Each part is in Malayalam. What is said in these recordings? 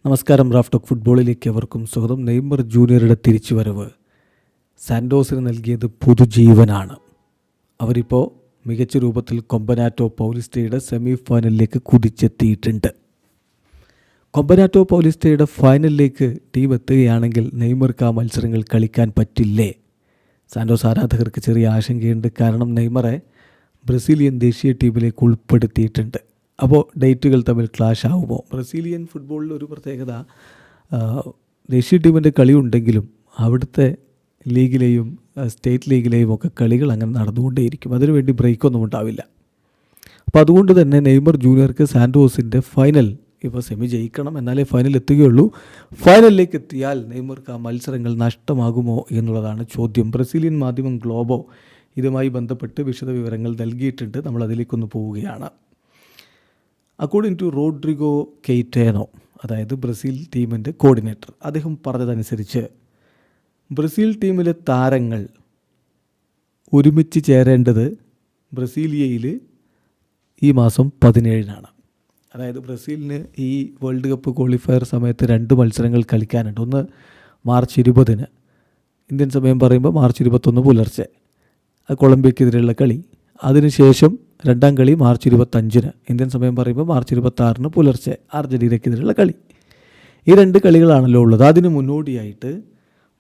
നമസ്കാരം. റാഫ് ടോക്ക് ഫുട്ബോളിലേക്ക് അവർക്കും സ്വാഗതം. നെയ്മർ ജൂനിയറുടെ തിരിച്ചുവരവ് സാന്റോസിന് നൽകിയത് പുതുജീവനാണ്. അവരിപ്പോൾ മികച്ച രൂപത്തിൽ കൊമ്പനാറ്റോ പൗലിസ്റ്റയുടെ സെമി ഫൈനലിലേക്ക് കുതിച്ചെത്തിയിട്ടുണ്ട്. കൊമ്പനാറ്റോ പൗലിസ്റ്റയുടെ ഫൈനലിലേക്ക് ടീം എത്തുകയാണെങ്കിൽ നെയ്മർക്ക് ആ മത്സരങ്ങൾ കളിക്കാൻ പറ്റില്ലേ? സാന്റോസ് ആരാധകർക്ക് ചെറിയ ആശങ്കയുണ്ട്. കാരണം നെയ്മറെ ബ്രസീലിയൻ ദേശീയ ടീമിലേക്ക് ഉൾപ്പെടുത്തിയിട്ടുണ്ട്. അപ്പോൾ ഡേറ്റുകൾ തമ്മിൽ ക്ലാഷ് ആകുമോ? ബ്രസീലിയൻ ഫുട്ബോളിൽ ഒരു പ്രത്യേകത, ദേശീയ ടീമിൻ്റെ കളിയുണ്ടെങ്കിലും അവിടുത്തെ ലീഗിലെയും സ്റ്റേറ്റ് ലീഗിലെയും ഒക്കെ കളികൾ അങ്ങനെ നടന്നുകൊണ്ടേയിരിക്കും. അതിനുവേണ്ടി ബ്രേക്കൊന്നും ഉണ്ടാവില്ല. അപ്പോൾ അതുകൊണ്ട് തന്നെ നെയ്മർ ജൂനിയർക്ക് സാന്റോസിൻ്റെ ഫൈനൽ ഇപ്പോൾ സെമി ജയിക്കണം, എന്നാലേ ഫൈനൽ എത്തുകയുള്ളൂ. ഫൈനലിലേക്ക് എത്തിയാൽ നെയ്മർക്ക് ആ മത്സരങ്ങൾ നഷ്ടമാകുമോ എന്നുള്ളതാണ് ചോദ്യം. ബ്രസീലിയൻ മാധ്യമം ഗ്ലോബോ ഇതുമായി ബന്ധപ്പെട്ട് വിശദവിവരങ്ങൾ നൽകിയിട്ടുണ്ട്. നമ്മളതിലേക്കൊന്ന് പോവുകയാണ്. അക്കോർഡിംഗ് ടു റോഡ്രിഗോ കെയ്റ്റേനോ, അതായത് ബ്രസീൽ ടീമിൻ്റെ കോർഡിനേറ്റർ, അദ്ദേഹം പറഞ്ഞതനുസരിച്ച് ബ്രസീൽ ടീമിലെ താരങ്ങൾ ഒരുമിച്ച് ചേരേണ്ടത് ബ്രസീലിയയിൽ ഈ മാസം 17-നാണ്. അതായത് ബ്രസീലിന് ഈ വേൾഡ് കപ്പ് ക്വാളിഫയർ സമയത്ത് 2 മത്സരങ്ങൾ കളിക്കാനുണ്ട്. ഒന്ന് മാർച്ച് 20-ന്, ഇന്ത്യൻ സമയം പറയുമ്പോൾ മാർച്ച് 21 പുലർച്ചെ കൊളംബിയക്കെതിരെയുള്ള കളി. അതിനുശേഷം രണ്ടാം കളി മാർച്ച് 25-ന്, ഇന്ത്യൻ സമയം പറയുമ്പോൾ മാർച്ച് 26-ന് പുലർച്ചെ അർജൻറ്റീനയ്ക്കെതിരെയുള്ള കളി. ഈ 2 കളികളാണല്ലോ ഉള്ളത്. അതിന് മുന്നോടിയായിട്ട്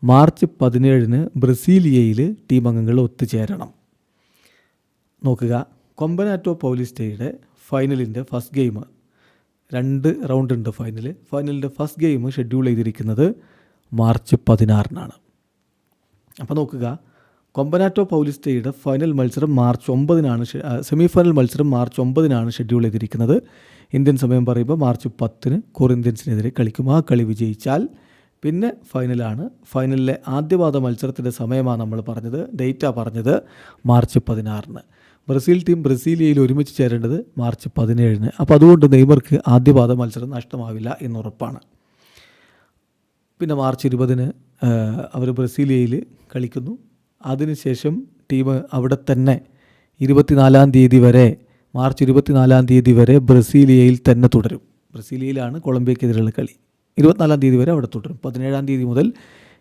മാർച്ച് 17-ന് ബ്രസീലിയയിൽ ടീം അംഗങ്ങൾ ഒത്തുചേരണം. നോക്കുക, കൊമ്പനാറ്റോ പൗലിസ്റ്റയുടെ ഫൈനലിൻ്റെ ഫസ്റ്റ് ഗെയിം, 2 റൗണ്ട് ഉണ്ട് ഫൈനലിൻ്റെ ഫസ്റ്റ് ഗെയിം ഷെഡ്യൂൾ ചെയ്തിരിക്കുന്നത് മാർച്ച് 16-നാണ്. അപ്പോൾ നോക്കുക, കൊമ്പനാറ്റോ പൗലിസ്റ്റയുടെ ഫൈനൽ മത്സരം മാർച്ച് 9-നാണ്, സെമി ഫൈനൽ മത്സരം മാർച്ച് 9-നാണ് ഷെഡ്യൂൾ ചെയ്തിരിക്കുന്നത്. ഇന്ത്യൻ സമയം പറയുമ്പോൾ മാർച്ച് 10-ന് കൊറിന്ത്യൻസിനെതിരെ കളിക്കും. ആ കളി വിജയിച്ചാൽ പിന്നെ ഫൈനലാണ്. ഫൈനലിലെ ആദ്യപാദ മത്സരത്തിൻ്റെ സമയമാണ് നമ്മൾ പറഞ്ഞത്, ഡേറ്റാണ് പറഞ്ഞത് മാർച്ച് 16-ന്. ബ്രസീൽ ടീം ബ്രസീലിയയിൽ ഒരുമിച്ച് ചേരേണ്ടത് മാർച്ച് 17-ന്. അപ്പോൾ അതുകൊണ്ട് നെയ്മർക്ക് ആദ്യപാദ മത്സരം നഷ്ടമാവില്ല എന്നുറപ്പാണ്. പിന്നെ മാർച്ച് 20-ന് അവർ ബ്രസീലിയയിൽ കളിക്കുന്നു. അതിനുശേഷം ടീം അവിടെ തന്നെ 24-ാം തീയതി വരെ, മാർച്ച് 24-ാം തീയതി വരെ ബ്രസീലിയയിൽ തന്നെ തുടരും. ബ്രസീലിയയിലാണ് കൊളംബിയക്കെതിരെയുള്ള കളി. 24-ാം തീയതി വരെ അവിടെ തുടരും. 17-ാം തീയതി മുതൽ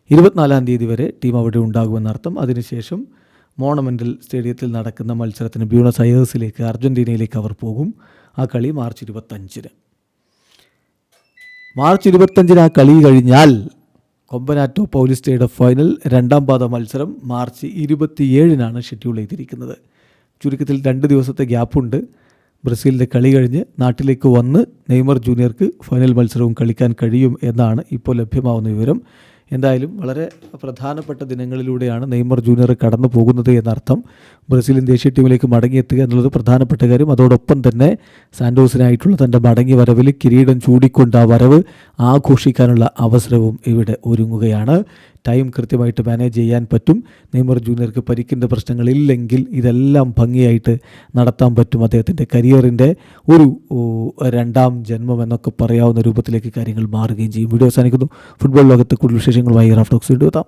24-ാം തീയതി വരെ ടീം അവിടെ ഉണ്ടാകുമെന്നർത്ഥം. അതിനുശേഷം മോണമെൻ്റൽ സ്റ്റേഡിയത്തിൽ നടക്കുന്ന മത്സരത്തിന് ബ്യൂണസ് അയേഴ്സിലേക്ക്, അർജൻറ്റീനയിലേക്ക് അവർ പോകും. ആ കളി മാർച്ച് 25-ന്. മാർച്ച് 25-ന് ആ കളി കഴിഞ്ഞാൽ കൊമ്പനാറ്റോ പൗലിസ്റ്റയുടെ ഫൈനൽ 2ാം പാദ മത്സരം മാർച്ച് 27-നാണ് ഷെഡ്യൂൾ ചെയ്തിരിക്കുന്നത്. ചുരുക്കത്തിൽ 2 ദിവസത്തെ ഗ്യാപ്പുണ്ട്. ബ്രസീലിൻ്റെ കളി കഴിഞ്ഞ് നാട്ടിലേക്ക് വന്ന് നെയ്മർ ജൂനിയർക്ക് ഫൈനൽ മത്സരവും കളിക്കാൻ കഴിയും എന്നാണ് ഇപ്പോൾ ലഭ്യമാവുന്ന വിവരം. എന്തായാലും വളരെ പ്രധാനപ്പെട്ട ദിനങ്ങളിലൂടെയാണ് നെയ്മർ ജൂനിയർ കടന്നു പോകുന്നത് എന്നർത്ഥം. ബ്രസീലിയൻ ദേശീയ ടീമിലേക്ക് മടങ്ങിയെത്തുക എന്നുള്ളത് പ്രധാനപ്പെട്ട കാര്യം. അതോടൊപ്പം തന്നെ സാന്റോസിനായിട്ടുള്ള തൻ്റെ മടങ്ങി വരവിൽ കിരീടം ചൂടിക്കൊണ്ട് ആ വരവ് ആഘോഷിക്കാനുള്ള അവസരവും ഇവിടെ ഒരുങ്ങുകയാണ്. ടൈം കൃത്യമായിട്ട് മാനേജ് ചെയ്യാൻ പറ്റും. നെയ്മർ ജൂനിയർക്ക് പരിക്കിൻ്റെ പ്രശ്നങ്ങളില്ലെങ്കിൽ ഇതെല്ലാം ഭംഗിയായിട്ട് നടത്താൻ പറ്റും. അദ്ദേഹത്തിൻ്റെ കരിയറിൻ്റെ ഒരു 2ാം ജന്മം എന്നൊക്കെ പറയാവുന്ന രൂപത്തിലേക്ക് കാര്യങ്ങൾ മാറുകയും ചെയ്യും. വീഡിയോ അവസാനിക്കുന്നു. ഫുട്ബോൾ ലോകത്ത് കൂടുതൽ വിശേഷങ്ങളുമായി റാഫ് ടോക്സ് വീണ്ടും എത്താം.